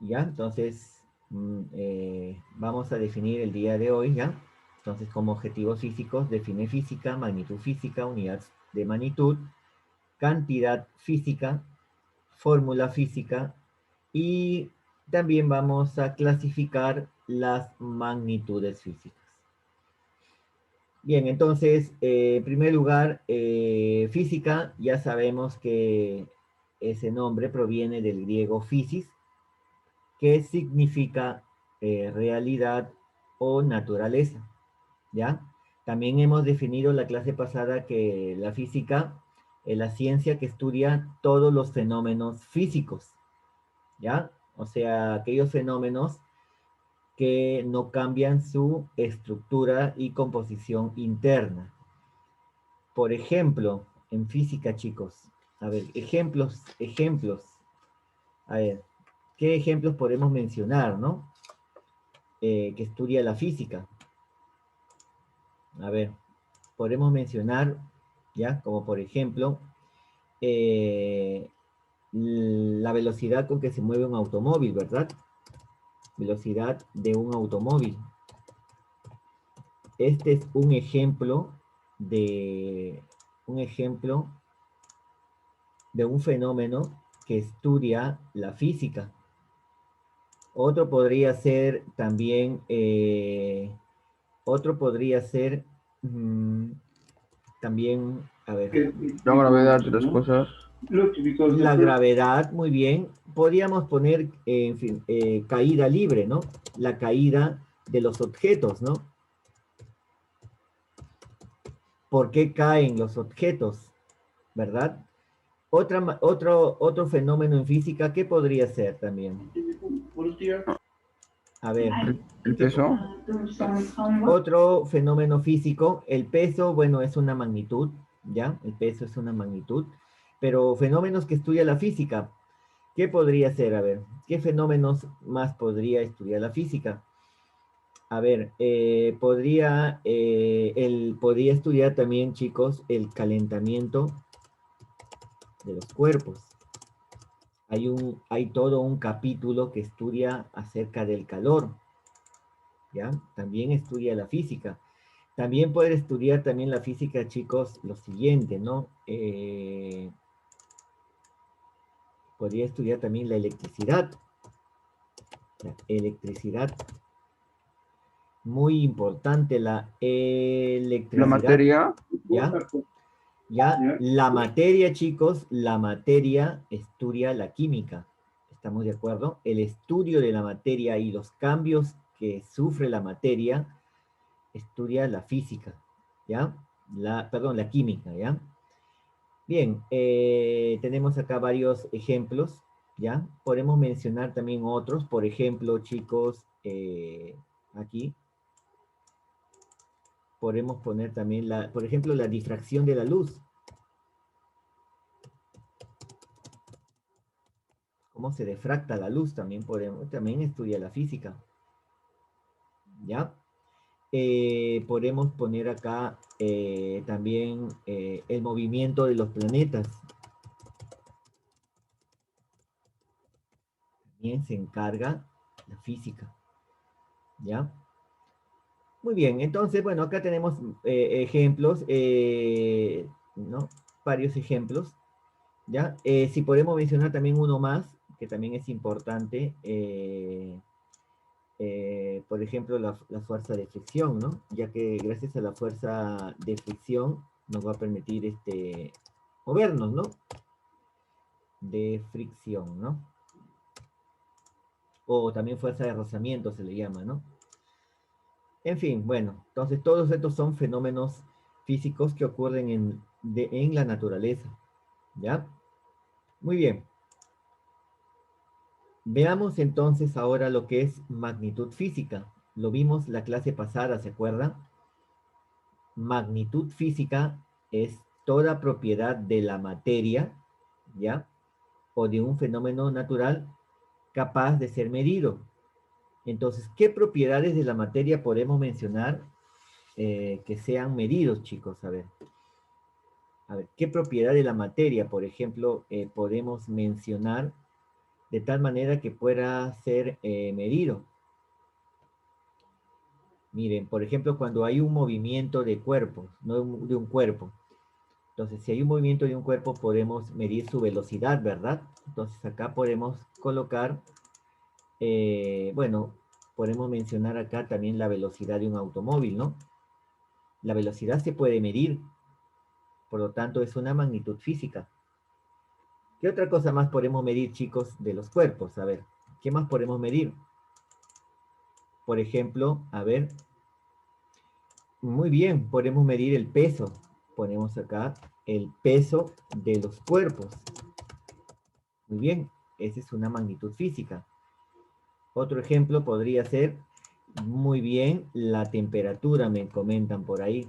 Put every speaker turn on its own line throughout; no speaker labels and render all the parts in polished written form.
¿Ya? Entonces, vamos a definir el día de hoy, ¿ya? Entonces, como objetivos físicos, define física, magnitud física, unidad de magnitud, cantidad física, fórmula física, y también vamos a clasificar las magnitudes físicas. Bien, entonces, en primer lugar, física, ya sabemos que ese nombre proviene del griego physis, que significa realidad o naturaleza, ¿ya? También hemos definido la clase pasada que la física es la ciencia que estudia todos los fenómenos físicos, ¿ya? O sea, aquellos fenómenos que no cambian su estructura y composición interna. Por ejemplo, en física, chicos, a ver, ejemplos. A ver, ¿qué ejemplos podemos mencionar, no? Que estudia la física. A ver, podemos mencionar, ¿ya? Como por ejemplo, eh, la velocidad con que se mueve un automóvil, ¿verdad? Velocidad de un automóvil. Este es un ejemplo de un fenómeno que estudia la física. Otro podría ser también, otro podría ser también, a ver,
La gravedad de las cosas.
la gravedad, muy bien. Podríamos poner, en fin, caída libre, ¿no? La caída de los objetos, ¿no? ¿Por qué caen los objetos? ¿Verdad? Otro fenómeno en física, ¿qué podría ser también? A ver,
El
¿qué
peso.
otro fenómeno físico? El peso, bueno, es una magnitud, ¿ya? El peso es una magnitud. Pero fenómenos que estudia la física, ¿qué podría ser? A ver, ¿qué fenómenos más podría estudiar la física? A ver, podría estudiar también, chicos, el calentamiento de los cuerpos. Hay todo un capítulo que estudia acerca del calor, ¿ya? También estudia la física. También puede estudiar también la física, chicos, lo siguiente, ¿no? Podría estudiar también la electricidad. La electricidad, muy importante la
La
electricidad,
materia.
¿ya? Ya, la materia, chicos, la materia estudia la química. ¿Estamos de acuerdo? El estudio de la materia y los cambios que sufre la materia estudia la física, ¿ya? Perdón, la química, ¿ya? Bien, tenemos acá varios ejemplos, ¿ya? Podemos mencionar también otros, por ejemplo, chicos, aquí podemos poner también, por ejemplo, la difracción de la luz. Cómo se difracta la luz, también estudia la física, ¿ya? Podemos poner acá también el movimiento de los planetas. También se encarga la física, ¿ya? Muy bien, entonces, bueno, acá tenemos ejemplos, ¿no? Varios ejemplos, ¿ya? Si podemos mencionar también uno más, que también es importante, por ejemplo, la fuerza de fricción, ¿no? Ya que gracias a la fuerza de fricción nos va a permitir movernos, ¿no? De fricción, ¿no? O también fuerza de rozamiento se le llama, ¿no? En fin, bueno, entonces todos estos son fenómenos físicos que ocurren en la naturaleza, ¿ya? Muy bien. Veamos entonces ahora lo que es magnitud física. Lo vimos la clase pasada, ¿se acuerdan? Magnitud física es toda propiedad de la materia, ¿ya? O de un fenómeno natural capaz de ser medido. Entonces, ¿qué propiedades de la materia podemos mencionar que sean medidos, chicos? A ver, ¿qué propiedad de la materia, por ejemplo, podemos mencionar de tal manera que pueda ser medido. Miren, por ejemplo, cuando hay un movimiento de cuerpo, no de un cuerpo. Entonces, si hay un movimiento de un cuerpo, podemos medir su velocidad, ¿verdad? Entonces, acá podemos colocar, bueno, podemos mencionar acá también la velocidad de un automóvil, ¿no? La velocidad se puede medir, por lo tanto, es una magnitud física. ¿Qué otra cosa más podemos medir, chicos, de los cuerpos? A ver, ¿qué más podemos medir? Por ejemplo, a ver, muy bien, podemos medir el peso. Ponemos acá el peso de los cuerpos. Muy bien, esa es una magnitud física. Otro ejemplo podría ser, muy bien, la temperatura, me comentan por ahí.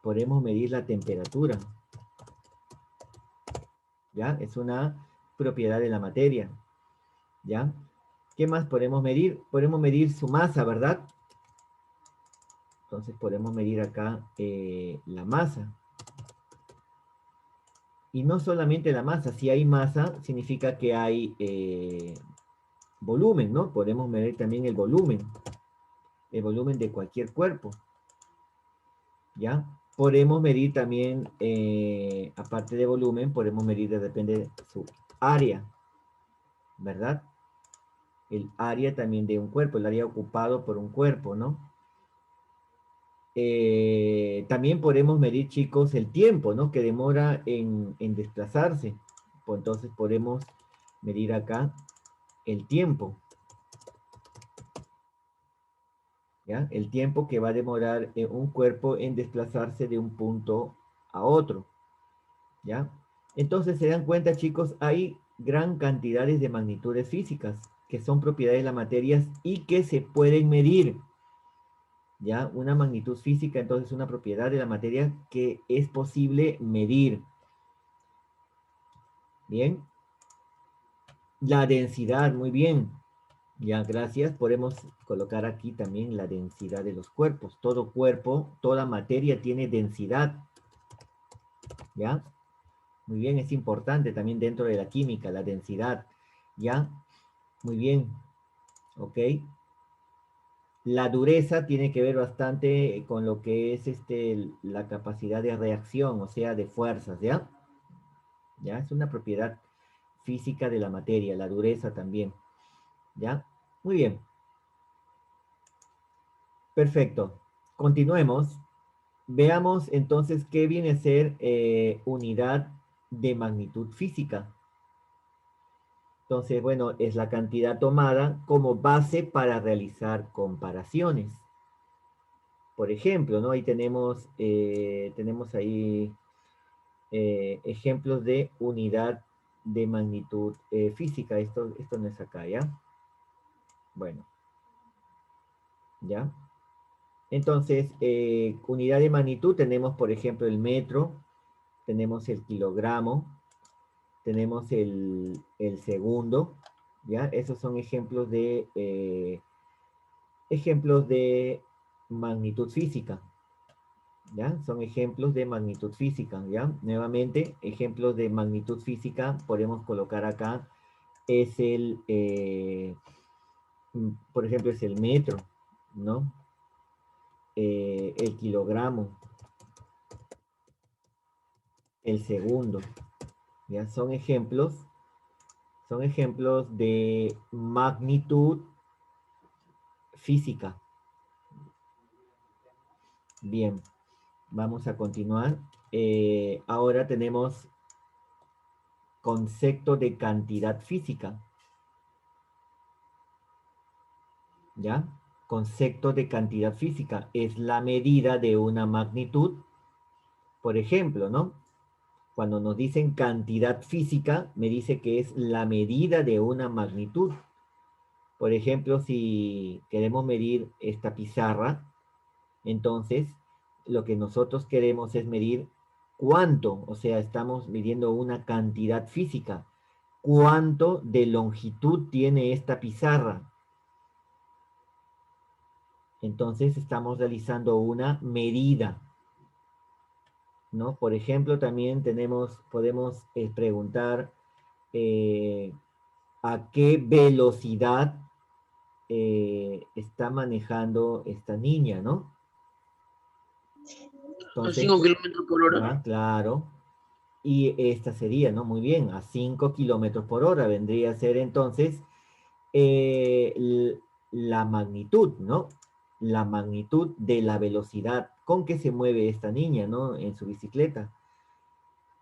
Podemos medir la temperatura. ¿Ya? Es una propiedad de la materia. ¿Ya? ¿Qué más podemos medir? Podemos medir su masa, ¿verdad? Entonces podemos medir acá la masa. Y no solamente la masa, si hay masa, significa que hay volumen, ¿no? Podemos medir también el volumen de cualquier cuerpo, ¿ya? Podemos medir también, aparte de volumen, podemos medir, depende su área, ¿verdad? El área también de un cuerpo, el área ocupado por un cuerpo, ¿no? También podemos medir, chicos, el tiempo, ¿no? Que demora en desplazarse. Pues entonces podemos medir acá el tiempo, ¿ya? El tiempo que va a demorar un cuerpo en desplazarse de un punto a otro, ¿ya? Entonces se dan cuenta, chicos, hay gran cantidades de magnitudes físicas que son propiedades de las materias y que se pueden medir, ¿ya? Una magnitud física, entonces, una propiedad de la materia que es posible medir. Bien. La densidad, muy bien. Ya, gracias. Podemos colocar aquí también la densidad de los cuerpos. Todo cuerpo, toda materia tiene densidad. ¿Ya? Muy bien, es importante también dentro de la química, la densidad. ¿Ya? Muy bien. ¿Ok? La dureza tiene que ver bastante con lo que es la capacidad de reacción, o sea, de fuerzas, ¿ya? ¿Ya? Es una propiedad física de la materia, la dureza también, ¿ya? Muy bien, perfecto. Continuemos. Veamos entonces qué viene a ser unidad de magnitud física. Entonces, bueno, es la cantidad tomada como base para realizar comparaciones. Por ejemplo, ¿no? Ahí tenemos ahí ejemplos de unidad de magnitud física. Esto no es acá, ¿ya? Bueno, ¿ya? Entonces, unidad de magnitud tenemos, por ejemplo, el metro, tenemos el kilogramo, tenemos el segundo, ¿ya? Esos son ejemplos de magnitud física, ¿ya? Son ejemplos de magnitud física, ¿ya? Nuevamente, ejemplos de magnitud física podemos colocar acá, es por ejemplo, es el metro, ¿no? El kilogramo, el segundo, ¿ya? Son ejemplos de magnitud física. Bien, vamos a continuar. Ahora tenemos concepto de cantidad física, ¿ya? Concepto de cantidad física es la medida de una magnitud. Por ejemplo, ¿no? Cuando nos dicen cantidad física, me dice que es la medida de una magnitud. Por ejemplo, si queremos medir esta pizarra, entonces lo que nosotros queremos es medir cuánto, o sea, estamos midiendo una cantidad física. ¿Cuánto de longitud tiene esta pizarra? Entonces estamos realizando una medida, ¿no? Por ejemplo, también podemos preguntar, eh, a qué velocidad está manejando esta niña, ¿no?
A
Entonces,
5 kilómetros por hora.
ya, claro. Y esta sería, ¿no? Muy bien, a 5 kilómetros por hora vendría a ser entonces la magnitud, ¿no? La magnitud de la velocidad con que se mueve esta niña, ¿no? En su bicicleta.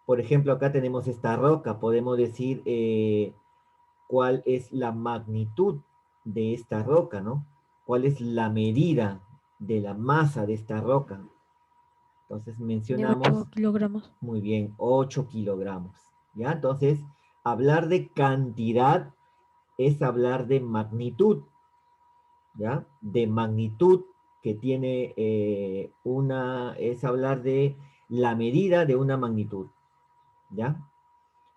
Por ejemplo, acá tenemos esta roca, podemos decir cuál es la magnitud de esta roca, ¿no? ¿Cuál es la medida de la masa de esta roca? Entonces
De
mencionamos,
8 kilogramos.
muy bien, 8 kilogramos, ¿ya? Entonces, hablar de cantidad es hablar de magnitud, ¿ya? De magnitud que tiene es hablar de la medida de una magnitud, ¿ya?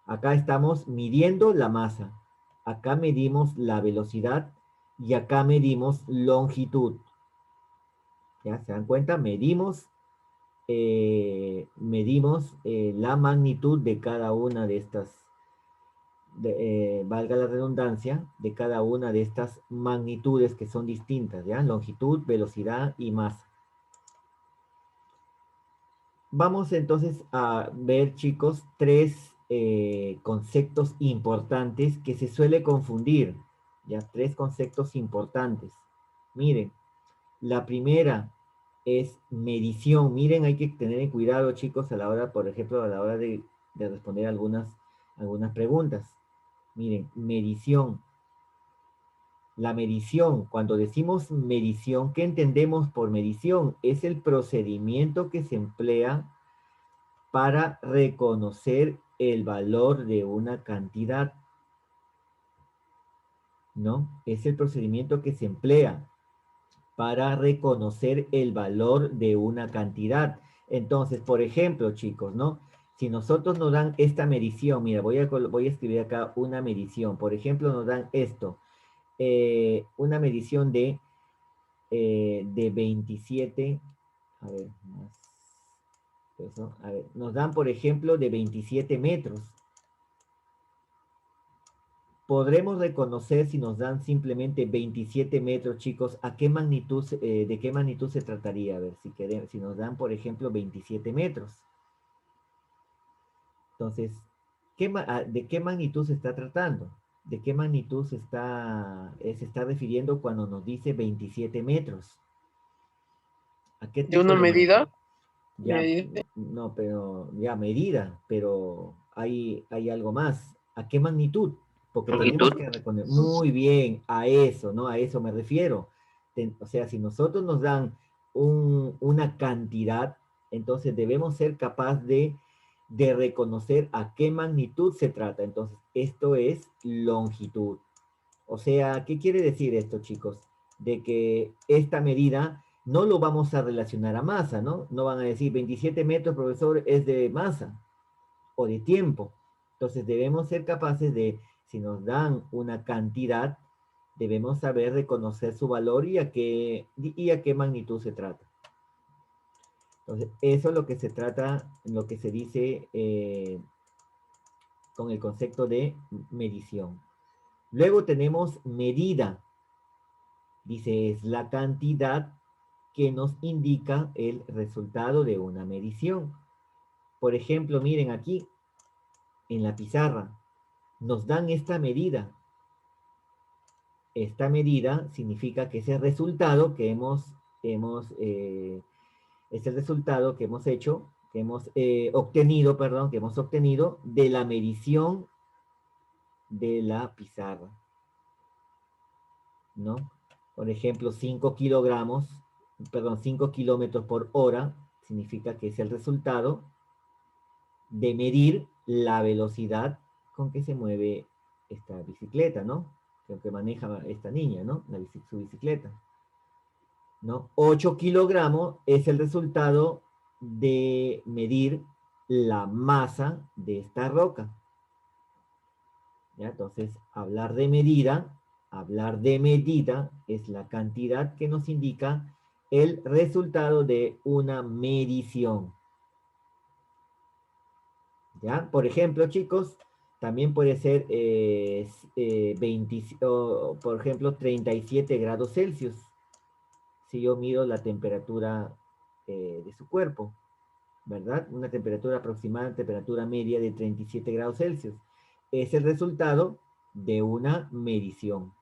Acá estamos midiendo la masa, acá medimos la velocidad y acá medimos longitud, ¿ya? ¿Se dan cuenta? Medimos la magnitud de cada una de estas, valga la redundancia, de cada una de estas magnitudes que son distintas, ¿ya? Longitud, velocidad y masa. Vamos entonces a ver, chicos, tres conceptos importantes que se suele confundir, ¿ya? Tres conceptos importantes. Miren, la primera es medición. Miren, hay que tener cuidado, chicos, a la hora, por ejemplo, a la hora de responder algunas preguntas. Miren, medición. La medición, cuando decimos medición, ¿qué entendemos por medición? Es el procedimiento que se emplea para reconocer el valor de una cantidad, ¿no? Es el procedimiento que se emplea para reconocer el valor de una cantidad. Entonces, por ejemplo, chicos, ¿no? Si nosotros nos dan esta medición, mira, voy a escribir acá una medición. Por ejemplo, nos dan esto, una medición de 27, a ver, más, eso, a ver, nos dan, por ejemplo, de 27 metros. Podremos reconocer si nos dan simplemente 27 metros, chicos, a qué magnitud, de qué magnitud se trataría. A ver, si nos dan, por ejemplo, 27 metros. Entonces, ¿de qué magnitud se está tratando? ¿De qué magnitud se está refiriendo cuando nos dice 27 metros? ¿A qué
De
tipo
una
de magnitud?
medida.
Ya, no, pero ya medida, pero hay algo más. ¿A qué magnitud? Porque tenemos
Longitud.
que reconocer muy bien a eso, ¿no? A eso me refiero. O sea, si nosotros nos dan una cantidad, entonces debemos ser capaz de reconocer a qué magnitud se trata. Entonces, esto es longitud. O sea, ¿qué quiere decir esto, chicos? De que esta medida no lo vamos a relacionar a masa, ¿no? No van a decir 27 metros, profesor, es de masa o de tiempo. Entonces debemos ser capaces de, si nos dan una cantidad, debemos saber reconocer su valor y a qué magnitud se trata. Entonces, eso es lo que se trata, lo que se dice con el concepto de medición. Luego tenemos medida. Dice, es la cantidad que nos indica el resultado de una medición. Por ejemplo, miren aquí, en la pizarra, nos dan esta medida. Esta medida significa que ese resultado que es el resultado que hemos hecho, que hemos obtenido, perdón, que hemos obtenido de la medición de la pizarra, ¿no? Por ejemplo, 5 kilogramos, perdón, 5 kilómetros por hora, significa que es el resultado de medir la velocidad con que se mueve esta bicicleta, ¿no? Que maneja esta niña, ¿no? Su bicicleta, ¿no? 8 kilogramos es el resultado de medir la masa de esta roca, ¿ya? Entonces, hablar de medida es la cantidad que nos indica el resultado de una medición. ¿Ya? Por ejemplo, chicos, También puede ser por ejemplo, 37 grados Celsius, si yo mido la temperatura de su cuerpo, ¿verdad? Una temperatura aproximada, temperatura media de 37 grados Celsius. Es el resultado de una medición.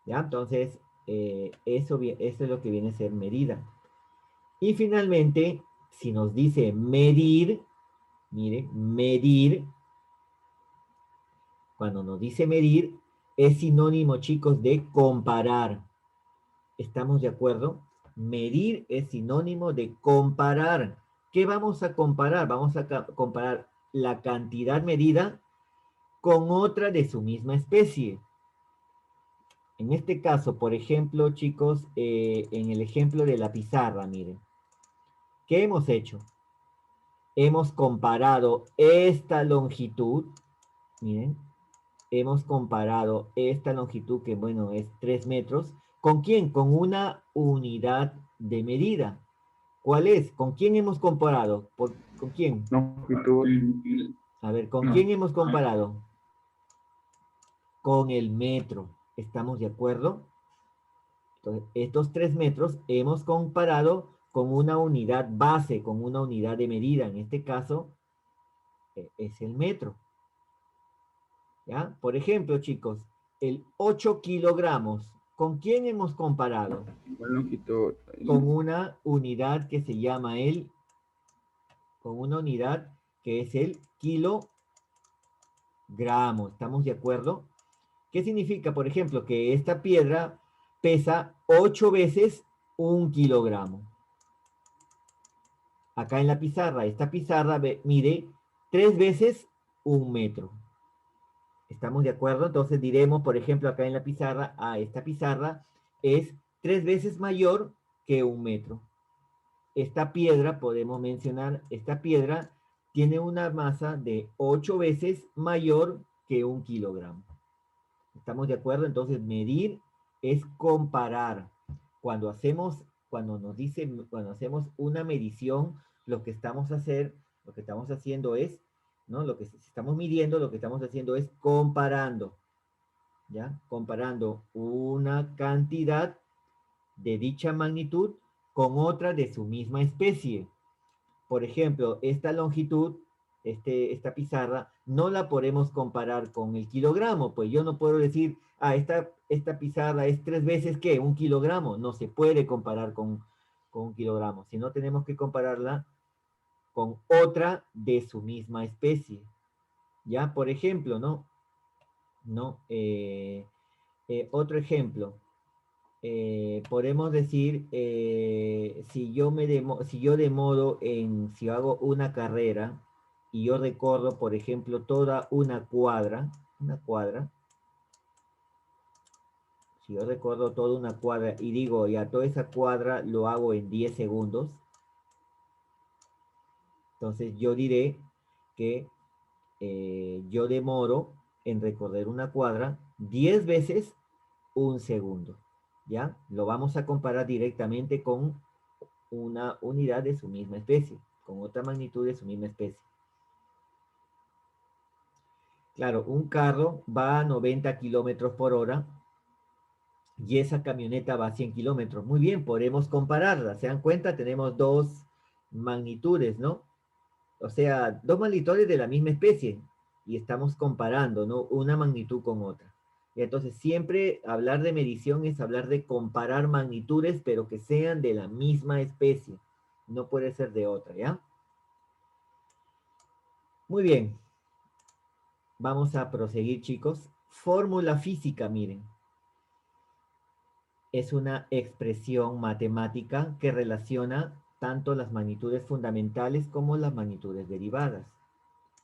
¿Ya? Entonces, eso es lo que viene a ser medida. Y finalmente, si nos dice medir, mire, medir, cuando nos dice medir, es sinónimo, chicos, de comparar. ¿Estamos de acuerdo? Medir es sinónimo de comparar. ¿Qué vamos a comparar? Vamos a comparar la cantidad medida con otra de su misma especie. En este caso, por ejemplo, chicos, en el ejemplo de la pizarra, miren, ¿qué hemos hecho? Hemos comparado esta longitud, miren, hemos comparado esta longitud, que bueno, es 3 metros, ¿con quién? Con una unidad de medida. ¿Cuál es? ¿Con quién hemos comparado? ¿Con quién?
Longitud.
A ver, ¿con quién hemos comparado? Con el metro. ¿Estamos de acuerdo? Entonces, estos 3 metros hemos comparado con una unidad base, con una unidad de medida. En este caso, es el metro. ¿Ya? Por ejemplo, chicos, el 8 kilogramos. ¿Con quién hemos comparado?
Longitud.
Con una unidad que se llama con una unidad que es el kilogramo. ¿Estamos de acuerdo? ¿Qué significa, por ejemplo, que esta piedra pesa 8 veces 1 kilogramo? Acá en la pizarra, esta pizarra mide 3 veces 1 metro. ¿Estamos de acuerdo? Entonces diremos, por ejemplo, acá en la pizarra, esta pizarra es 3 veces mayor que 1 metro. Esta piedra, podemos mencionar, esta piedra tiene una masa de 8 veces mayor que 1 kilogramo. ¿Estamos de acuerdo? Entonces, medir es comparar. Cuando hacemos, cuando hacemos una medición, lo que estamos haciendo es, ¿no? Lo que estamos midiendo, lo que estamos haciendo es comparando, ¿ya? Comparando una cantidad de dicha magnitud con otra de su misma especie. Por ejemplo, esta longitud, esta pizarra, no la podemos comparar con el kilogramo, pues yo no puedo decir, esta pizarra es 3 veces que 1 kilogramo, no se puede comparar con 1 kilogramo, sino tenemos que compararla con otra de su misma especie. Ya, por ejemplo, ¿no? ¿No? Otro ejemplo, podemos decir, si yo demoro si hago una carrera y yo recorro, por ejemplo, toda una cuadra, si yo recorro toda una cuadra y digo, ya toda esa cuadra lo hago en 10 segundos, entonces yo diré que yo demoro en recorrer una cuadra 10 veces 1 segundo. ¿Ya? Lo vamos a comparar directamente con una unidad de su misma especie, con otra magnitud de su misma especie. Claro, un carro va a 90 kilómetros por hora y esa camioneta va a 100 kilómetros. Muy bien, podemos compararla. ¿Se dan cuenta? Tenemos dos magnitudes, ¿no? O sea, dos magnitudes de la misma especie y estamos comparando, ¿no? Una magnitud con otra. Y entonces siempre hablar de medición es hablar de comparar magnitudes, pero que sean de la misma especie. No puede ser de otra, ¿ya? Muy bien. Vamos a proseguir, chicos. Fórmula física, miren. Es una expresión matemática que relaciona tanto las magnitudes fundamentales como las magnitudes derivadas.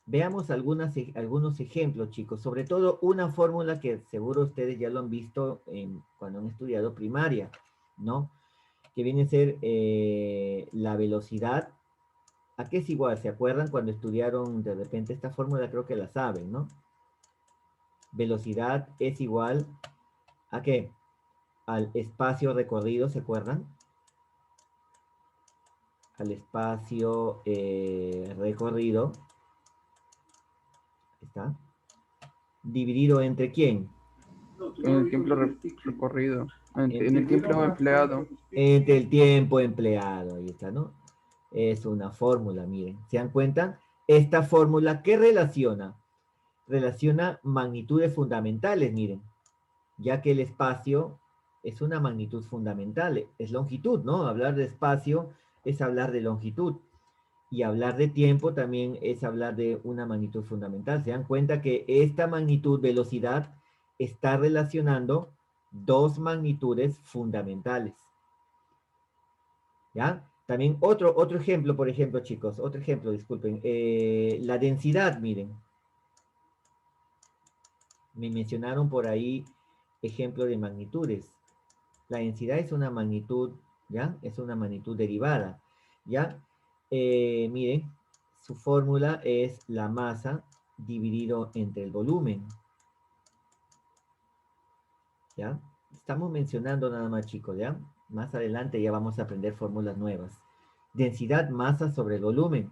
Veamos algunos ejemplos, chicos. Sobre todo una fórmula que seguro ustedes ya lo han visto cuando han estudiado primaria, ¿no? Que viene a ser la velocidad. ¿A qué es igual? ¿Se acuerdan cuando estudiaron de repente esta fórmula? Creo que la saben, ¿no? Velocidad es igual ¿a qué? Al espacio recorrido, ¿se acuerdan? Al espacio recorrido ¿Está? Dividido entre ¿quién?
En el tiempo recorrido. En el tiempo empleado.
Entre el tiempo empleado, ahí está, ¿no? Es una fórmula, miren, ¿se dan cuenta? Esta fórmula, ¿qué relaciona? Relaciona magnitudes fundamentales, miren, ya que el espacio es una magnitud fundamental, es longitud, ¿no? Hablar de espacio es hablar de longitud, y hablar de tiempo también es hablar de una magnitud fundamental. Se dan cuenta que esta magnitud, velocidad, está relacionando dos magnitudes fundamentales. ¿Ya? También otro ejemplo, por ejemplo, chicos, otro ejemplo, disculpen. La densidad, miren. Me mencionaron por ahí ejemplo de magnitudes. La densidad es una magnitud, ¿ya? Es una magnitud derivada, ¿ya? Miren, su fórmula es la masa dividido entre el volumen, ¿ya? Estamos mencionando nada más, chicos, ¿ya? Más adelante ya vamos a aprender fórmulas nuevas. Densidad, masa sobre el volumen.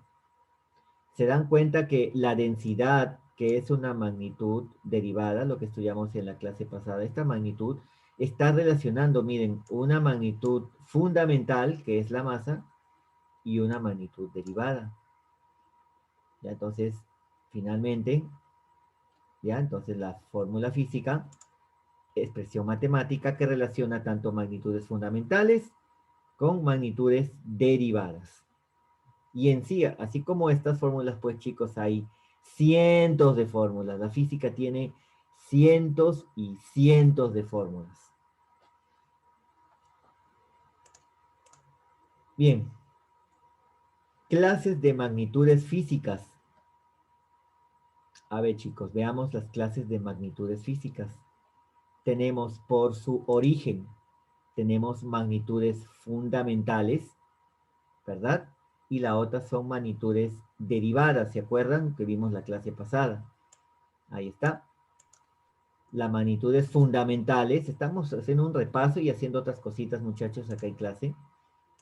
Se dan cuenta que la densidad, que es una magnitud derivada, lo que estudiamos en la clase pasada, esta magnitud está relacionando, miren, una magnitud fundamental, que es la masa, y una magnitud derivada. Ya, entonces, finalmente, ya, entonces la fórmula física, expresión matemática que relaciona tanto magnitudes fundamentales con magnitudes derivadas. Y en sí, así como estas fórmulas, pues chicos, hay cientos de fórmulas. La física tiene cientos y cientos de fórmulas. Bien, clases de magnitudes físicas. A ver, chicos, veamos las clases de magnitudes físicas. Tenemos por su origen, tenemos magnitudes fundamentales, ¿verdad? Y la otra son magnitudes derivadas, ¿se acuerdan? Que vimos la clase pasada. Ahí está. Las magnitudes fundamentales. Estamos haciendo un repaso y haciendo otras cositas, muchachos, acá en clase,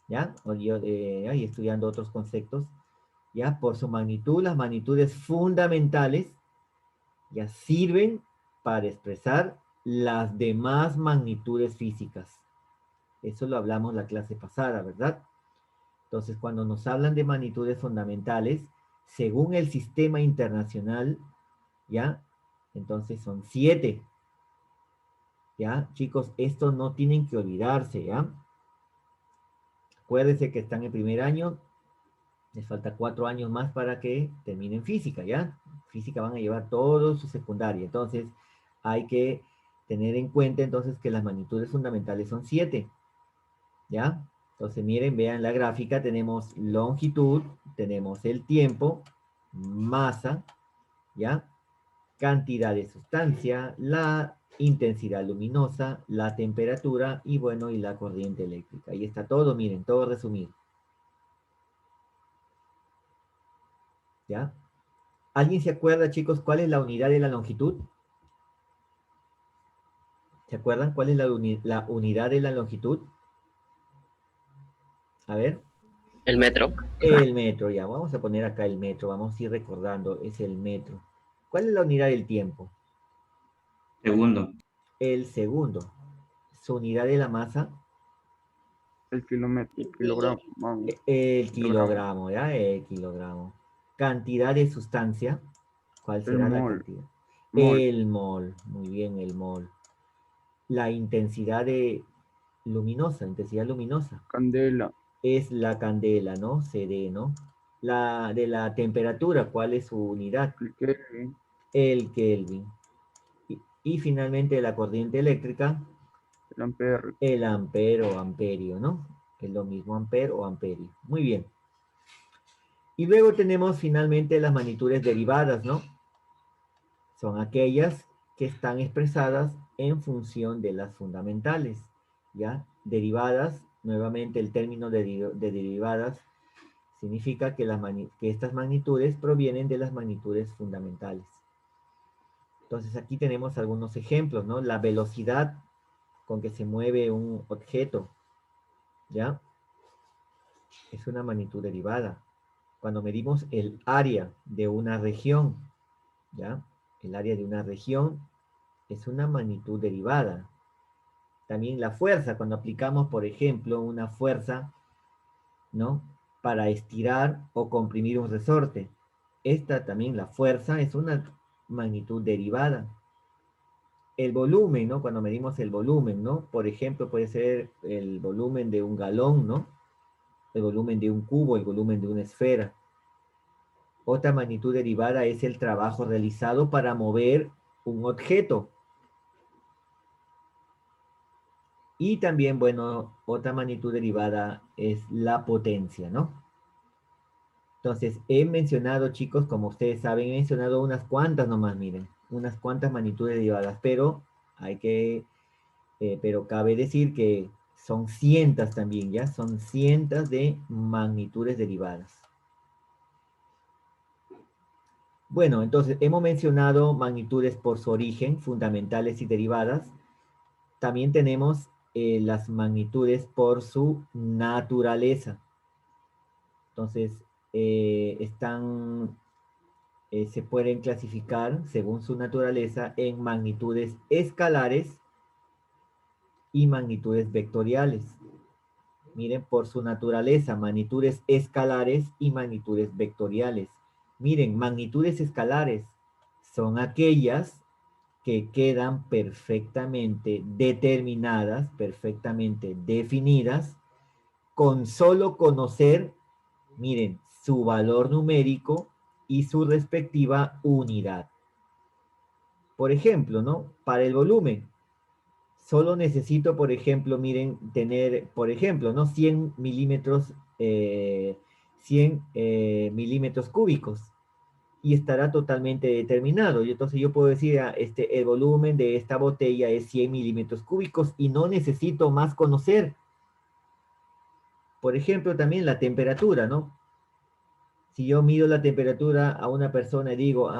¿ya? O yo, y estudiando otros conceptos, ¿ya? Por su magnitud, las magnitudes fundamentales ya sirven para expresar las demás magnitudes físicas. Eso lo hablamos la clase pasada, ¿verdad? Entonces, cuando nos hablan de magnitudes fundamentales, según el sistema internacional, ¿ya? Entonces son 7. ¿Ya? Chicos, esto no tienen que olvidarse, ¿ya? Acuérdense que están en primer año, les falta 4 años más para que terminen física, ¿ya? Física van a llevar todo su secundaria, entonces hay que tener en cuenta entonces que las magnitudes fundamentales son 7, ¿ya? Entonces miren, vean la gráfica, tenemos longitud, tenemos el tiempo, masa, ¿ya? Cantidad de sustancia, la intensidad luminosa, la temperatura y bueno, y la corriente eléctrica. Ahí está todo, miren, todo resumido. ¿Ya? ¿Alguien se acuerda, chicos, cuál es la unidad de la longitud? ¿Se acuerdan cuál es la unidad de la longitud? A ver.
El metro.
El metro, ya. Vamos a poner acá el metro. Vamos a ir recordando. Es el metro. ¿Cuál es la unidad del tiempo?
Segundo.
El segundo. Su unidad de la masa.
El kilómetro, el kilogramo. Vamos,
El
kilogramo.
kilogramo, ¿ya? El kilogramo. Cantidad de sustancia. ¿Cuál
El
será la
mol.
cantidad?
Mol.
El mol. Muy bien, el mol. La intensidad de luminosa, intensidad luminosa.
Candela.
Es la candela, ¿no? CD, ¿no? La de la temperatura, ¿cuál es su unidad?
El Kelvin.
El Kelvin. Y finalmente la corriente eléctrica,
El ampere.
el ampero o amperio, ¿no? Es lo mismo ampero o amperio. Muy bien. Y luego tenemos finalmente las magnitudes derivadas, ¿no? Son aquellas que están expresadas en función de las fundamentales, ¿ya? Derivadas, nuevamente el término de derivadas significa que estas magnitudes provienen de las magnitudes fundamentales. Entonces aquí tenemos algunos ejemplos, ¿no? La velocidad con que se mueve un objeto, ¿ya? Es una magnitud derivada. Cuando medimos el área de una región, ¿ya? El área de una región es una magnitud derivada. También la fuerza, cuando aplicamos, por ejemplo, una fuerza, ¿no? Para estirar o comprimir un resorte. Esta también, la fuerza, es una magnitud derivada. El volumen, ¿no? Cuando medimos el volumen, ¿no? Por ejemplo, puede ser el volumen de un galón, ¿no? El volumen de un cubo, el volumen de una esfera. Otra magnitud derivada es el trabajo realizado para mover un objeto. Y también, bueno, otra magnitud derivada es la potencia, ¿no? Entonces, he mencionado, chicos, como ustedes saben, he mencionado unas cuantas nomás, miren, unas cuantas magnitudes derivadas, pero pero cabe decir que son cientos también, ¿ya? Son cientos de magnitudes derivadas. Bueno, entonces hemos mencionado magnitudes por su origen, fundamentales y derivadas. También tenemos las magnitudes por su naturaleza. Entonces, se pueden clasificar según su naturaleza en magnitudes escalares y magnitudes vectoriales. Miren, por su naturaleza, magnitudes escalares y magnitudes vectoriales. Miren, magnitudes escalares son aquellas que quedan perfectamente determinadas, perfectamente definidas, con solo conocer, miren, su valor numérico y su respectiva unidad. Por ejemplo, ¿no? Para el volumen, solo necesito, por ejemplo, miren, tener, por ejemplo, ¿no? 100 milímetros, 100 milímetros cúbicos y estará totalmente determinado. Y entonces yo puedo decir, el volumen de esta botella es 100 milímetros cúbicos y no necesito más conocer. Por ejemplo, también la temperatura, ¿no? Si yo mido la temperatura a una persona y digo,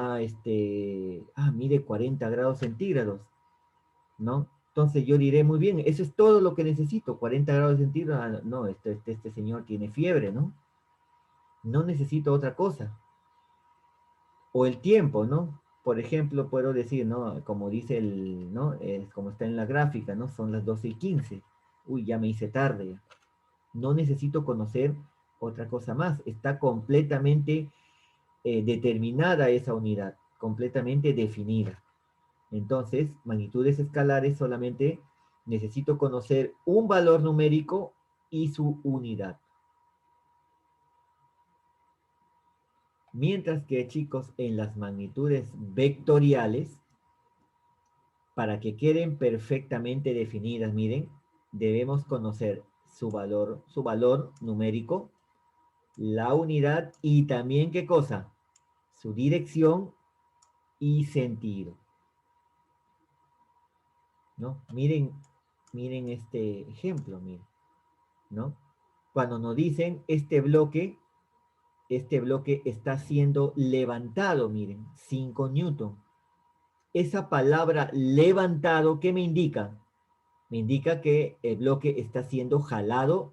mide 40 grados centígrados, ¿no? Entonces yo diré, muy bien, eso es todo lo que necesito, 40 grados centígrados, no, este señor tiene fiebre, ¿no? No necesito otra cosa. O el tiempo, ¿no? Por ejemplo, puedo decir, ¿no? Como dice ¿no? Como está en la gráfica, ¿no? Son las 12:15. Uy, ya me hice tarde. No necesito conocer otra cosa más. Está completamente determinada esa unidad, completamente definida. Entonces, magnitudes escalares solamente necesito conocer un valor numérico y su unidad. Mientras que, chicos, en las magnitudes vectoriales, para que queden perfectamente definidas, miren, debemos conocer su valor numérico, la unidad y también, ¿qué cosa? Su dirección y sentido. ¿No? Miren este ejemplo, miren, ¿no? Cuando nos dicen este bloque está siendo levantado, miren, 5 newton. Esa palabra levantado, ¿qué me indica? Me indica que el bloque está siendo jalado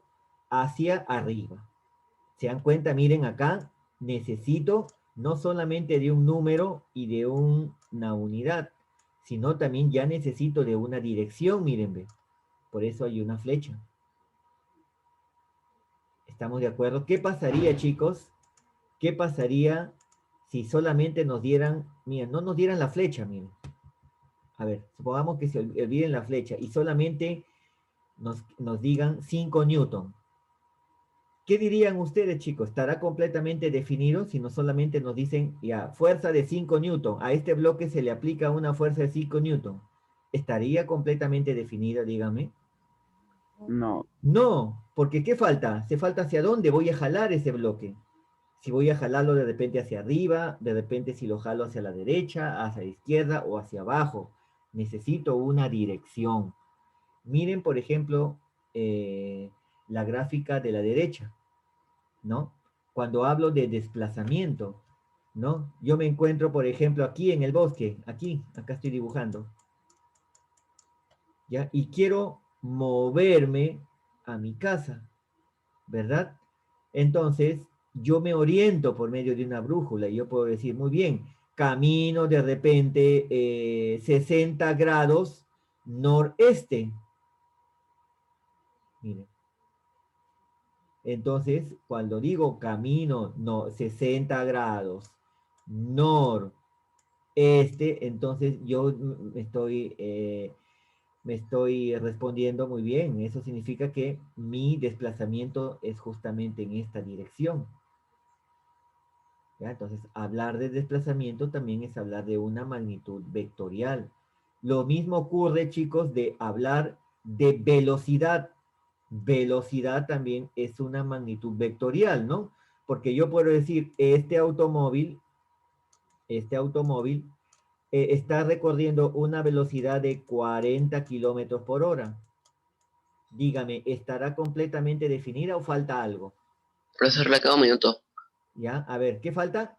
hacia arriba. ¿Se dan cuenta? Miren acá, necesito no solamente de un número y de una unidad, sino también ya necesito de una dirección, miren, ve. Por eso hay una flecha. ¿Estamos de acuerdo? ¿Qué pasaría, chicos? ¿Qué pasaría si solamente nos dieran, miren, no nos dieran la flecha, miren? A ver, supongamos que se olviden la flecha y solamente nos digan 5 newton. ¿Qué dirían ustedes, chicos? ¿Estará completamente definido si no solamente nos dicen, ya, fuerza de 5 newton? A este bloque se le aplica una fuerza de 5 newton. ¿Estaría completamente definido, dígame?
No,
No, porque ¿qué falta? Se falta hacia dónde voy a jalar ese bloque. Si voy a jalarlo de repente hacia arriba, de repente si lo jalo hacia la derecha, hacia la izquierda o hacia abajo. Necesito una dirección. Miren, por ejemplo, la gráfica de la derecha, ¿no? Cuando hablo de desplazamiento, ¿no? Yo me encuentro, por ejemplo, aquí en el bosque, acá estoy dibujando, ¿ya? Y quiero moverme a mi casa, ¿verdad? Entonces, yo me oriento por medio de una brújula y yo puedo decir, muy bien, camino de repente 60 grados noreste. Miren. Entonces, cuando digo camino no, 60 grados noreste, entonces yo me estoy respondiendo muy bien. Eso significa que mi desplazamiento es justamente en esta dirección. ¿Ya? Entonces, hablar de desplazamiento también es hablar de una magnitud vectorial. Lo mismo ocurre, chicos, de hablar de velocidad. Velocidad también es una magnitud vectorial, ¿no? Porque yo puedo decir, este automóvil está recorriendo una velocidad de 40 kilómetros por hora. Dígame, ¿estará completamente definida o falta algo?
Profesor, le acabo un minuto.
¿Ya? A ver, ¿qué falta?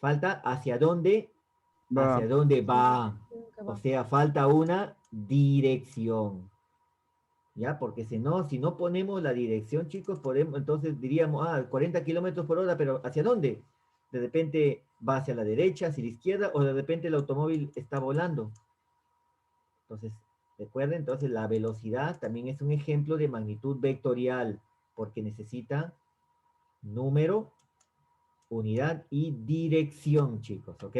Falta hacia dónde
Va.
hacia dónde va. O sea, falta una dirección. ¿Ya? Porque si no ponemos la dirección, chicos, entonces diríamos, 40 kilómetros por hora, pero ¿hacia dónde? De repente va hacia la derecha, hacia la izquierda, o de repente el automóvil está volando. Entonces, recuerden, entonces la velocidad también es un ejemplo de magnitud vectorial, porque necesita número, unidad y dirección, chicos, ¿ok?